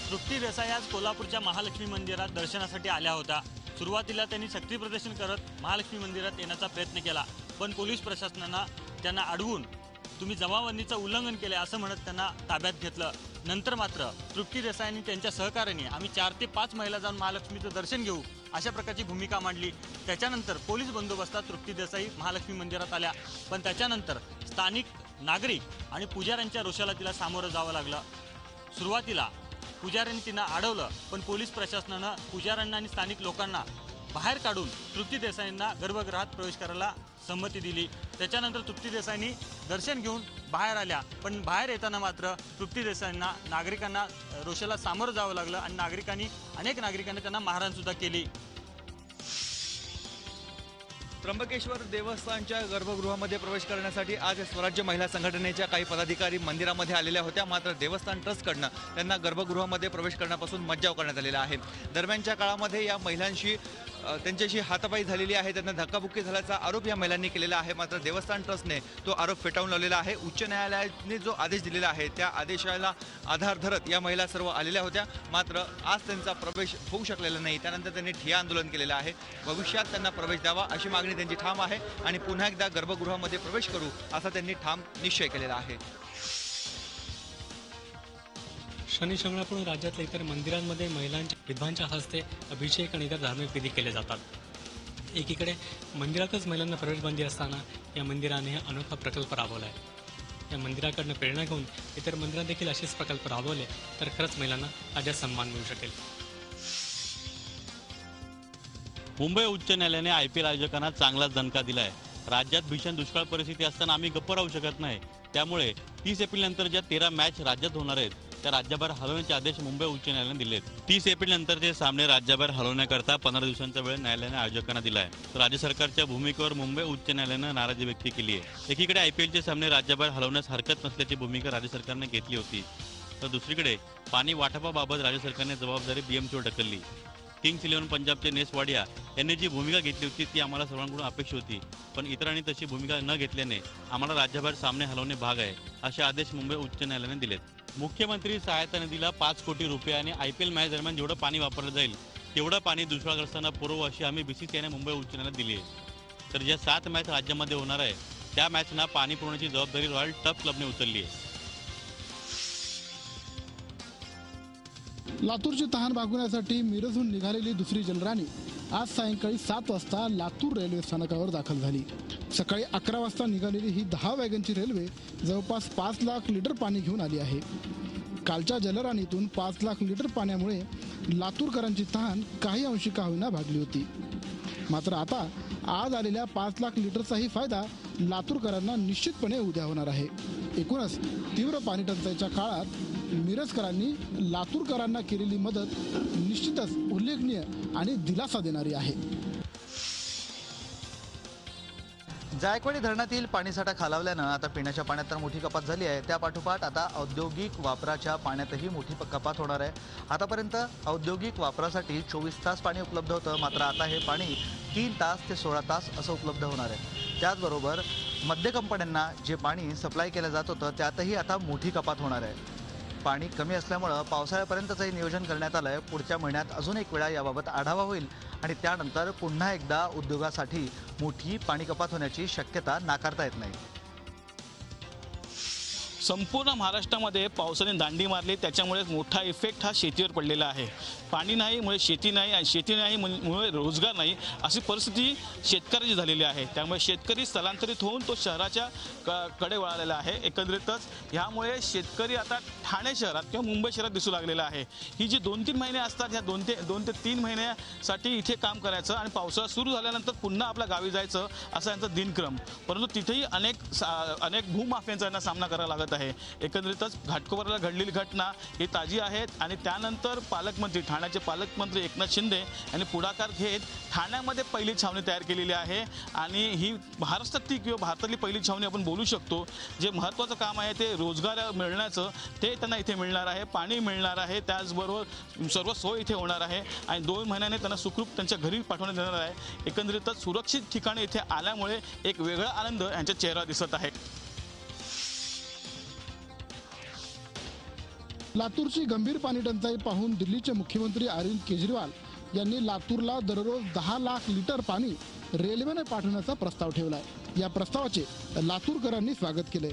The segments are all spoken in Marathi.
तृप्ती देसाई आज कोल्हापूरच्या महालक्ष्मी मंदिरात दर्शनासाठी आल्या होत्या। सुरुवातीला त्यांनी शक्ती प्रदर्शन करत महालक्ष्मी मंदिरात येण्याचा प्रयत्न केला, पण पोलीस प्रशासनाने त्यांना अडवून तुम्ही जमावबंदीचं उल्लंघन केले असं म्हणत त्यांना ताब्यात घेतलं। नंतर मात्र तृप्ती देसाई आणि त्यांच्या सहकार्याने आम्ही 4 ते 5 महिला जाऊन महालक्ष्मीचं दर्शन घेऊ अशा प्रकारची भूमिका मांडली। त्याच्यानंतर पोलीस बंदोबस्तात तृप्ती देसाई महालक्ष्मी मंदिरात आल्या, पण त्याच्यानंतर स्थानिक नागरिक आणि पुजाऱ्यांच्या रोषाला तिला सामोरं जावं लागलं। सुरुवातीला पुजाऱ्यांनी तिला अडवलं, पण पोलीस प्रशासनानं पुजाऱ्यांना आणि स्थानिक लोकांना बाहेर काढून तृप्ती देसाईंना गर्भगृहात प्रवेश करायला संमती दिली। त्याच्यानंतर तृप्ती देसाईंनी दर्शन घेऊन बाहेर आल्या, पण बाहेर येताना मात्र तृप्ती देसाईंना नागरिकांना रोषाला सामोरं जावं लागलं आणि अनेक नागरिकांनी त्यांना मारहाण सुद्धा केली। त्र्यंबकेश्वर देवस्थानच्या गर्भगृहामध्ये प्रवेश करण्यासाठी आज स्वराज्य महिला संघटनेच्या काही पदाधिकारी मंदिरामध्ये आलेल्या होत्या, मात्र देवस्थान ट्रस्टकडनं त्यांना गर्भगृहामध्ये प्रवेश करण्यापासून मज्जाव करण्यात आलेला आहे। दरम्यानच्या काळामध्ये या महिलांशी त्यांच्याशी हातापाई झालेली आहे, त्यांना धक्काबुक्की झाल्याचा आरोप या महिलांनी केलेला आहे, मात्र देवस्थान ट्रस्टने तो आरोप फेटाळून लावलेला आहे। उच्च न्यायालयाने जो आदेश दिलेला आहे त्या आदेशाला आधार धरत या महिला सर्व आलेल्या होत्या, मात्र आज त्यांचा प्रवेश होऊ शकलेला नाही। त्यानंतर त्यांनी ठिय्या आंदोलन केलेलं आहे। भविष्यात त्यांना प्रवेश द्यावा अशी मागणी त्यांची ठाम आहे आणि पुन्हा एकदा गर्भगृहामध्ये प्रवेश करू असा त्यांनी ठाम निश्चय केलेला आहे। शनी शिंगणापूर राज्यातल्या इतर मंदिरांमध्ये महिलांच्या विद्वांच्या हस्ते अभिषेक आणि इतर धार्मिक विधी केले जातात। एकीकडे मंदिरातच महिलांना प्रवेशबंदी असताना या मंदिराने हा अनोखा प्रकल्प राबवला आहे। या मंदिराकडनं प्रेरणा घेऊन इतर मंदिरात देखील असेच प्रकल्प राबवले तर खरंच महिलांना अजय सन्मान मिळू शकेल। मुंबई उच्च न्यायालयाने IPL आयोजकांना चांगलाच दणका दिलाय। राज्यात भीषण दुष्काळ परिस्थिती असताना आम्ही गप्प राहू शकत नाही, त्यामुळे 30 एप्रिल नंतर ज्या 13 मॅच राज्यात होणार आहेत त्या राज्यभर हलवण्याचे आदेश मुंबई उच्च न्यायालयाने दिलेत। 30 एप्रिल नंतरचे सामने राज्यभर हलवण्याकरता 15 दिवसांचा वेळ न्यायालयाने आयोजकांना दिलाय। तर राज्य सरकारच्या भूमिकेवर मुंबई उच्च न्यायालयाने नाराजी व्यक्त केली आहे। एकीकडे IPLचे सामने राज्यभर हलवण्यास हरकत नसल्याची भूमिका राज्य सरकारने घेतली होती, तर दुसरीकडे पाणी वाटपाबाबत राज्य सरकारने जबाबदारी BMCवर ढकलली। किंग्स 11 पंजाबचे नेस वाडिया यांनी जी भूमिका घेतली होती ती आम्हाला सर्वांकडून अपेक्षित होती, पण इतरांनी तशी भूमिका न घेतल्याने आम्हाला राज्यभर सामने हलवणे भाग आहे असे आदेश मुंबई उच्च न्यायालयाने दिलेत। मुख्यमंत्री सहायता निधीला 5 कोटी रुपये आणि IPL मॅच दरम्यान जेवढं पाणी वापरलं जाईल तेवढं पाणी दुष्काळग्रस्तांना पुरवू अशी आम्ही BCCIने मुंबई उच्च न्यायालयात दिली आहे। तर ज्या 7 मॅच राज्यामध्ये होणार आहे त्या मॅचना पाणी पुरवण्याची जबाबदारी रॉयल टफ क्लबने उचलली आहे। लातूरची तहान भागवण्यासाठी मिरजहून निघालेली दुसरी जलराणी आज सायंकाळी 7 वाजता लातूर रेल्वे स्थानकावर दाखल झाली। सकाळी 11 वाजता निघालेली ही 10 वॅगनची रेल्वे जवळपास 5 लाख लिटर पाणी घेऊन आली आहे। कालच्या जलराणीतून 5 लाख लिटर पाण्यामुळे लातूरकरांची तहान काही अंशी का होईना भागली होती, मात्र आता आज आलेल्या 5 लाख लिटरचाही फायदा लातूरकरांना निश्चितपणे उद्या होणार आहे। एकूणच तीव्र पाणी टंचाईच्या काळात मिरजकरांनी लातूरकरांना केलेली मदत निश्चितच उल्लेखनीय आणि दिलासा देणारी आहे। जायकवाडी धरणातील पाणीसाठा खालावल्यानं आता पिण्याच्या पाण्यात तर मोठी कपात झाली आहे, त्यापाठोपाठ आता औद्योगिक वापराच्या पाण्यातही मोठी कपात होणार आहे। आतापर्यंत औद्योगिक वापरासाठी 24 तास पाणी उपलब्ध होतं, मात्र आता हे पाणी 3 तास ते 16 तास असं उपलब्ध होणार आहे। त्याचबरोबर मध्य कंपन्यांना जे पाणी सप्लाय केलं जात होतं त्यातही आता मोठी कपात होणार आहे। पाणी कमी असल्यामुळे पावसाळ्यापर्यंतचं नियोजन करण्यात आलं आहे। पुढच्या महिन्यात अजून एक वेळा याबाबत आढावा होईल आणि त्यानंतर पुन्हा एकदा उद्योगासाठी मोठी पाणी कपात होण्याची शक्यता नाकारता येत नाही। संपूर्ण महाराष्ट्रामध्ये पावसाने दांडी मारली, त्याच्यामुळे मोठा इफेक्ट हा शेतीवर पडलेला आहे। पाणी नाही मुळे शेती नाही आणि शेती नाही मुळे रोजगार नाही अशी परिस्थिती शेतकऱ्याची झालेली आहे। त्यामुळे शेतकरी स्थलांतरित होऊन तो शहराच्या कडे वळालेला आहे। एकंदरीतच ह्यामुळे शेतकरी आता ठाणे शहरात किंवा मुंबई शहरात दिसू लागलेला आहे। ही जी 2-3 महिने असतात ह्या 2 ते 3 महिन्यासाठी इथे काम करायचं आणि पावसाळा सुरू झाल्यानंतर पुन्हा आपल्या गावी जायचं असा यांचा दिनक्रम, परंतु तिथेही अनेक भूमाफियांचा यांना सामना करावा लागत आहे। एकंदरीतच घाटकोपरला घडलेली घटना ही ताजी आहे आणि त्यानंतर ठाण्याचे पालकमंत्री एकनाथ शिंदे यांनी पुढाकार घेत ठाण्यामध्ये पहिली छावणी तयार केलेली आहे आणि ही महाराष्ट्रातली किंवा भारतातली पहिली छावणी आपण बोलू शकतो। जे महत्त्वाचं काम आहे ते रोजगार मिळण्याचं ते त्यांना इथे मिळणार आहे, पाणी मिळणार आहे, त्याचबरोबर सर्व सोय इथे होणार आहे आणि 2 महिन्याने त्यांना सुखरूप त्यांच्या घरी पाठवण्यात येणार आहे। एकंदरीतच सुरक्षित ठिकाणी इथे आल्यामुळे एक वेगळा आनंद यांच्या चेहरा दिसत आहे। लातूरची गंभीर पाणी टंचाई पाहून दिल्लीचे मुख्यमंत्री अरविंद केजरीवाल यांनी लातूरला दररोज 10 लाख लिटर पाणी रेल्वेने पाठवण्याचा प्रस्ताव ठेवलाय। या प्रस्तावाचे लातूरकरांनी स्वागत केले।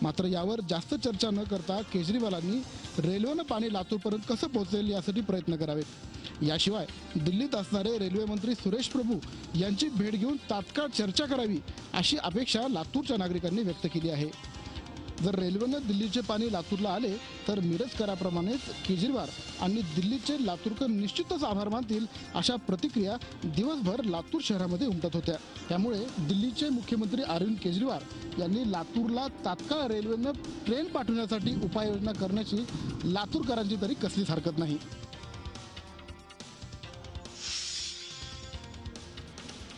मात्र यावर जास्त चर्चा न करता केजरीवालांनी रेल्वेने पाणी लातूरपर्यंत कसं पोहोचेल यासाठी प्रयत्न करावेत। याशिवाय दिल्लीत असणारे रेल्वे मंत्री सुरेश प्रभू यांची भेट घेऊन तात्काळ चर्चा करावी अशी अपेक्षा लातूरच्या नागरिकांनी व्यक्त केली आहे। जर रेल्वेने दिल्लीचे पाणी लातूरला आले तर मिरजकराप्रमाणेच केजरीवाल आणि दिल्लीचे लातूरकर निश्चितच आभार मानतील अशा प्रतिक्रिया दिवसभर लातूर शहरामध्ये उमटत होत्या। त्यामुळे दिल्लीचे मुख्यमंत्री अरविंद केजरीवाल यांनी लातूरला तात्काळ रेल्वेने ट्रेन पाठवण्यासाठी उपाययोजना करण्याची लातूरकरांची तरी कसलीच हरकत नाही।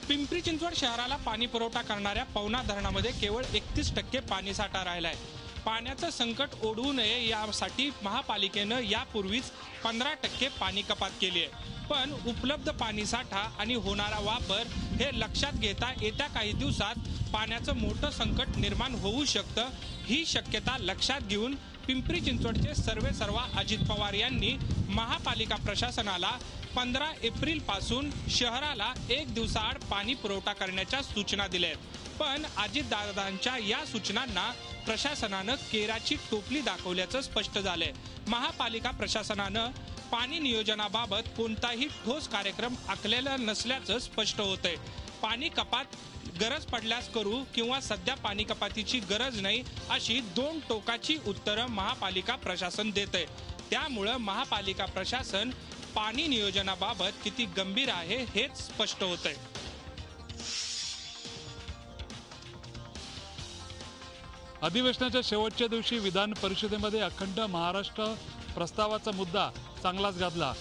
पिंपरी चिंचवड शहराला पाणी पुरवठा करणाऱ्या पवना धरणामध्ये केवळ 31% पाणीसाठा राहिलाय। पाण्याचं संकट ओढवू नये यासाठी महापालिकेनं यापूर्वीच 15% पाणी कपात केली आहे। पण उपलब्ध पाणीसाठा आणि होणारा वापर हे लक्षात घेता येत्या काही दिवसात पाण्याचं मोठं संकट निर्माण होऊ शकतं। ही शक्यता लक्षात घेऊन पिंपरी चिंचवडचे सर्वेसर्वा अजित पवार यांनी महापालिका प्रशासनाला 15 एप्रिल पासून शहराला 1 दिवसाआड पाणी पुरवठा करण्याच्या सूचना दिल्या आहेत। पण अजितदादांच्या या सूचनांना प्रशासनानं केराची टोपली दाखवल्याचं स्पष्ट झालंय। महापालिका प्रशासनानं पाणी नियोजनाबाबत कोणताही ठोस कार्यक्रम आखलेला नसल्याचं स्पष्ट होतंय। पाणी कपात गरज पडल्यास करू किंवा सध्या पाणी कपातीची गरज नाही अशी 2 टोकाची उत्तरं महापालिका प्रशासन देतंय। त्यामुळं महापालिका प्रशासन पाणी नियोजनाबाबत किती गंभीर आहे हेच स्पष्ट होतंय। अधिवेशनाच्या शेवटच्या दिवशी विधान परिषदेमध्ये अखंड महाराष्ट्र प्रस्तावाचा मुद्दा चांगलाच गाजला।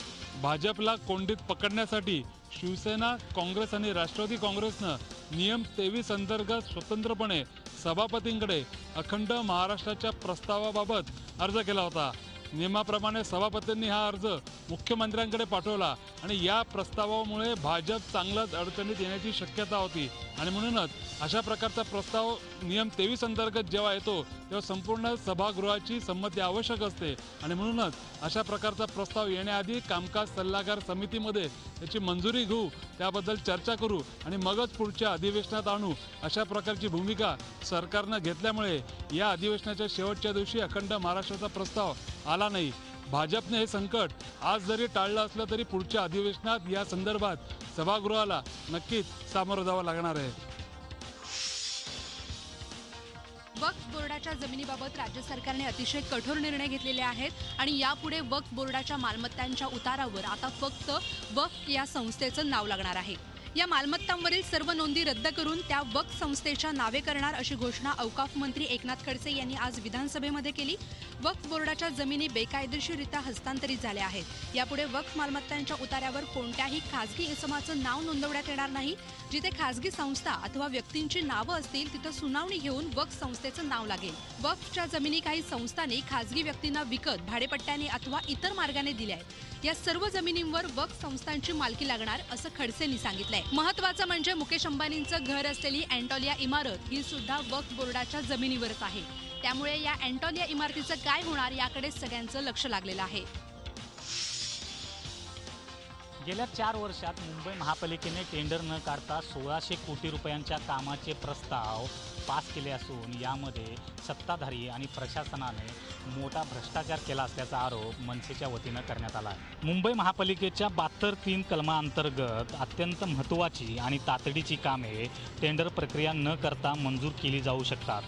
भाजपला कोंडीत पकडण्यासाठी शिवसेना, काँग्रेस आणि राष्ट्रवादी काँग्रेसनं नियम 23 अंतर्गत स्वतंत्रपणे सभापतींकडे अखंड महाराष्ट्राच्या प्रस्तावाबाबत अर्ज केला होता। नियमाप्रमाणे सभापतींनी हा अर्ज मुख्यमंत्र्यांकडे पाठवला आणि या प्रस्तावामुळे भाजप चांगलाच अडचणीत येण्याची शक्यता होती आणि म्हणूनच अशा प्रकारचा प्रस्ताव नियम 23 अंतर्गत जेव्हा येतो तेव्हा संपूर्ण सभागृहाची संमती आवश्यक असते आणि म्हणूनच अशा प्रकारचा प्रस्ताव येण्याआधी कामकाज सल्लागार समितीमध्ये त्याची मंजुरी घेऊ, त्याबद्दल चर्चा करू आणि मगच पुढच्या अधिवेशनात आणू अशा प्रकारची भूमिका सरकारनं घेतल्यामुळे या अधिवेशनाच्या शेवटच्या दिवशी अखंड महाराष्ट्राचा प्रस्ताव आला नाही। भाजपने हे संकट आज जरी टाळलं असलं तरी पुढच्या अधिवेशनात या संदर्भात सभागृहाला नक्कीच सामोरं जावं लागणार आहे। वक्फ बोर्डाच्या जमिनीबाबत राज्य सरकारने अतिशय कठोर निर्णय घेतलेले आहेत आणि यापुढे वक्फ बोर्डाच्या मालमत्तांच्या उतारावर आता फक्त वक्फ या संस्थेचं नाव लागणार आहे। या मालमत्तांवरील सर्व नोंदी रद्द करून त्या वक्फ संस्थेच्या नावे करणार अशी घोषणा औकाफ मंत्री एकनाथ खडसे यांनी आज विधानसभेमध्ये केली। वक्फ बोर्डाच्या जमिनी बेकायदेशीररित्या हस्तांतरित झाल्या आहेत। यापुढे वक्फ मालमत्तांच्या उतार्यावर कोणत्याही खासगी इसमाचं नाव नोंदवण्यात येणार नाही। जिथे खासगी संस्था अथवा व्यक्तींची नावं असतील तिथं सुनावणी घेऊन वक्फ संस्थेचं नाव लागेल। वक्फच्या जमिनी काही संस्थांनी खासगी व्यक्तींना विकत, भाडेपट्ट्याने अथवा इतर मार्गाने दिल्या आहेत। या सर्व जमिनींवर वक्फ संस्थांची मालकी लागणार असं खडसेंनी सांगितलंय। महत्त्वाचं म्हणजे मुकेश अंबानींचं घर असलेली अँटोलिया इमारत ही सुद्धा वक्फ बोर्डाच्या जमिनीवरच आहे। त्यामुळे या अँटोलिया इमारतीचं काय होणार याकडे सगळ्यांचं लक्ष लागलेलं आहे। गेल्या 4 वर्षात मुंबई महापालिकेने टेंडर न काढता 1600 कोटी रुपयांच्या कामाचे प्रस्ताव पास केले असून यामध्ये सत्ताधारी आणि प्रशासनाने मोठा भ्रष्टाचार केला असल्याचा आरोप मनसेच्या वतीनं करण्यात आला आहे। मुंबई महापालिकेच्या 72(3) कलमाअंतर्गत अत्यंत महत्त्वाची आणि तातडीची कामे टेंडर प्रक्रिया न करता मंजूर केली जाऊ शकतात।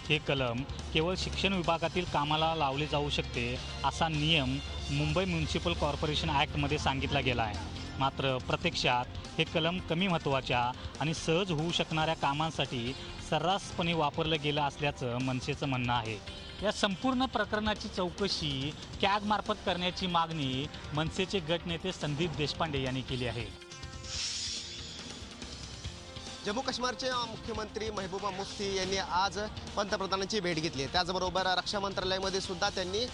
हे कलम केवळ शिक्षण विभागातील कामाला लावले जाऊ शकते असा नियम मुंबई म्युनिसिपल कॉर्पोरेशन ॲक्टमध्ये सांगितला गेला आहे। मात्र प्रत्यक्षात हे कलम कमी महत्त्वाच्या आणि सहज होऊ शकणाऱ्या कामांसाठी सर्रासपणे वापरलं गेलं असल्याचं मनसेचं म्हणणं आहे। या संपूर्ण प्रकरणाची चौकशी कॅगमार्फत करण्याची मागणी मनसेचे गटनेते संदीप देशपांडे यांनी केली आहे। जम्मू काश्मीरचे मुख्यमंत्री महबूबा मुफ्ती यांनी आज पंतप्रधानांची भेट घेतली। त्याचबरोबर रक्षा मंत्रालयामध्ये सुद्धा त्यांनी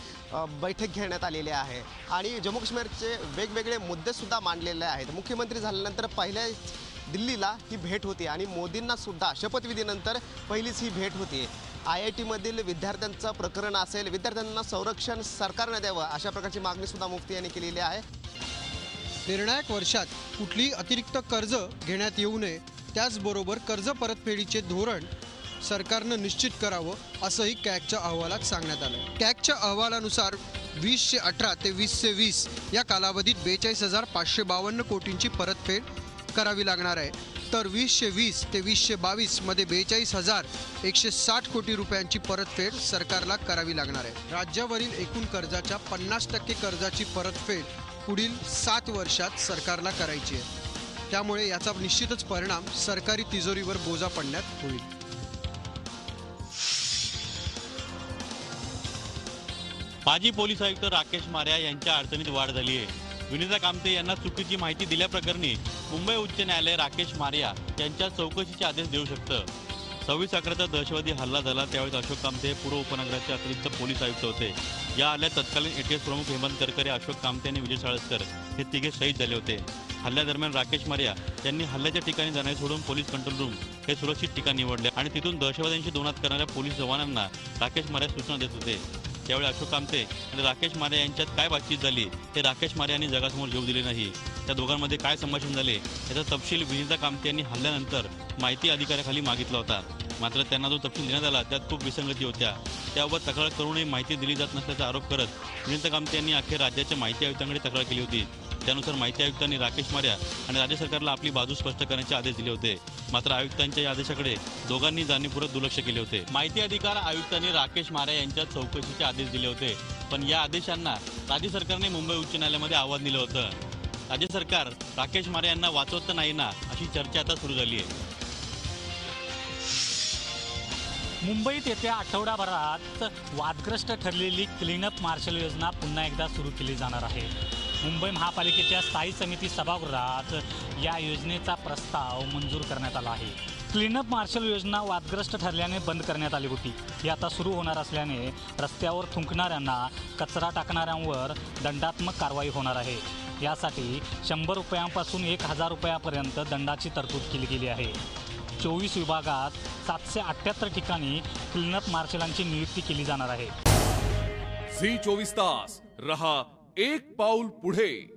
बैठक घेण्यात आलेली आहे आणि जम्मू काश्मीरचे वेगवेगळे मुद्दे सुद्धा मांडलेले आहेत। मुख्यमंत्री झाल्यानंतर पहिल्या दिल्लीला ही भेट होती आणि मोदींना सुद्धा शपथविधीनंतर पहिलीच ही भेट होती IIT मधील विद्यार्थ्यांचं प्रकरण असेल, विद्यार्थ्यांना संरक्षण सरकारने द्यावं अशा प्रकारची मागणी सुद्धा मुफ्ती यांनी केलेली आहे. निर्णायक वर्षात कुठलीही अतिरिक्त कर्ज घेण्यात येऊ नये, त्याचबरोबर कर्ज परतफेडीचे धोरण सरकारनं निश्चित करावं असंही कॅगच्या अहवालात सांगण्यात आलं. कॅगच्या अहवालानुसार 2018 ते 2020 या कालावधीत 42,552 कोटींची परतफेड करावी लागणार आहे, तर 2020 ते 2022 मध्ये 42,160 कोटी रुपयांची परतफेड सरकारला करावी लागणार आहे. राज्यावरील एकूण कर्जाच्या 50% कर्जाची परतफेड पुढील 7 वर्षात सरकारला करायची आहे. त्यामुळे याचा निश्चितच परिणाम सरकारी तिजोरीवर बोजा पडण्यात होईल. माजी पोलीस आयुक्त राकेश मार्या यांच्या अडचणीत वाढ झाली आहे. विनिता कामते यांना चुकीची माहिती दिल्याप्रकरणी मुंबई उच्च न्यायालय राकेश मार्या यांच्या चौकशीचे आदेश देऊ शकतं. 26/11चा दहशतवादी हल्ला झाला त्यावेळेस अशोक कामते पूर्व उपनगराचे अतिरिक्त पोलीस आयुक्त होते. या हल्ल्यात तत्कालीन ATS प्रमुख हेमंत करकरे, अशोक कामते आणि विजय साळसकर हे तिघे शहीद झाले होते. हल्ल्यादरम्यान राकेश मार्या यांनी हल्ल्याच्या ठिकाणी जाणे सोडून पोलीस कंट्रोल रूम हे सुरक्षित ठिकाण निवडले आणि तिथून दहशतवाद्यांशी दोनात करणाऱ्या पोलीस जवानांना राकेश मार्या सूचना देत होते. त्यावेळी अशोक कामते आणि राकेश मार्या यांच्यात काय बातचीत झाली हे राकेश मार्या यांनी जगासमोर येऊ दिले नाही. त्या दोघांमध्ये काय संभाषण झाले याचा तपशील विनिता कामते यांनी हल्ल्यानंतर माहिती अधिकाऱ्याखाली मागितला होता. मात्र त्यांना जो तपशील देण्यात आला त्यात खूप विसंगती होत्या. त्याबाबत तक्रार करूनही माहिती दिली जात नसल्याचा आरोप करत विनिता कामते यांनी अखेर राज्याच्या माहिती आयुक्तांकडे तक्रार केली होती. त्यानुसार माहिती आयुक्तांनी राकेश मार्या आणि राज्य सरकारला आपली बाजू स्पष्ट करण्याचे आदेश दिले होते. मात्र आयुक्तांच्या या आदेशाकडे दोघांनी जाणीवपूर्वक दुर्लक्ष केले होते. माहिती अधिकार आयुक्तांनी राकेश मार्या यांच्या चौकशीचे आदेश दिले होते, पण या आदेशांना राज्य सरकारने मुंबई उच्च न्यायालयामध्ये आव्हान दिलं होतं. राज्य सरकार राकेश मार्या यांना वाचवत नाही ना अशी चर्चा आता सुरू झाली आहे. मुंबईत येत्या आठवडाभरात वादग्रस्त ठरलेली क्लीनअप मार्शल योजना पुन्हा एकदा सुरू केली जाणार आहे. मुंबई महापालिकेच्या स्थायी समिती सभागृहात या योजनेचा प्रस्ताव मंजूर करण्यात आला आहे. क्लीनअप मार्शल योजना वादग्रस्त ठरल्याने बंद करण्यात आली होती. ही आता सुरू होणार असल्याने रस्त्यावर थुंकणाऱ्यांना, कचरा टाकणाऱ्यांवर दंडात्मक कारवाई होणार आहे. यासाठी 100 रुपयांपासून 1000 रुपयापर्यंत दंडाची तरतूद केली गेली आहे. 24 विभागात 778 ठिकाणी क्लीनअप मार्शलांची नियुक्ती केली जाणार आहे. झी 24 तास रहा एक पाऊल पुढे.